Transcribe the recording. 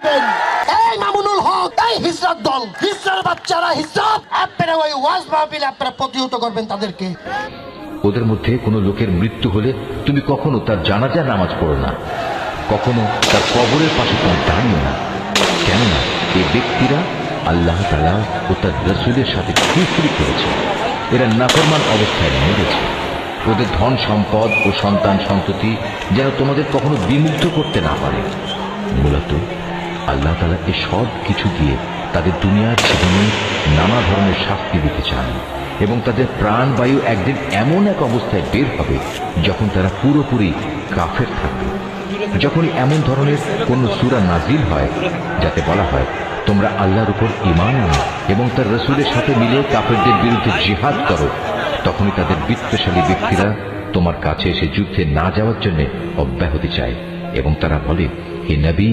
এই মামুনুল হক, এই হিজরত দল, হিজরার বাচ্চারা, হিজরত, আপনারা ওই ওয়াজ মাহফিলে আপনারা প্রতিহত করবেন তাদেরকে। ওদের মধ্যে কোনো লোকের মৃত্যু হলে তুমি কখনো তার জানাজার নামাজ পড়ো না, কখনো তার কবরের পাশে তুমি দাঁড়িও না, কেননা এই ব্যক্তিরা আল্লাহ তাআলা ও তার রাসূলের সাথে কুফরি করেছে, এরা নাফরমান অবস্থায় মরেছে। ওদের ধন সম্পদ ও সন্তান সন্ততি যেন তোমাদের কখনো বিমুগ্ধ করতে না পারে। মূলত আল্লাহ তাআলা এই সব কিছু দিয়ে তাদের দুনিয়ার জীবনে নানা ধরনের শাস্তি দিতে চান এবং তাদের প্রাণবায়ু একদিন এমন এক অবস্থায় বের হবে যখন তারা পুরোপুরি কাফের থাকবে। যখনই এমন ধরনের কোন সূরা নাজিল হয় যাতে বলা হয় তোমরা আল্লাহর উপর ঈমান আনো এবং তার রাসূলের সাথে মিলে কাফেরদের বিরুদ্ধে জিহাদ করো, তখনই তাদের বিত্তশালী ব্যক্তিরা তোমার কাছে এসে যুদ্ধে না যাওয়ার জন্য অব্যাহতি চায় এবং তারা বলে, হে নবী,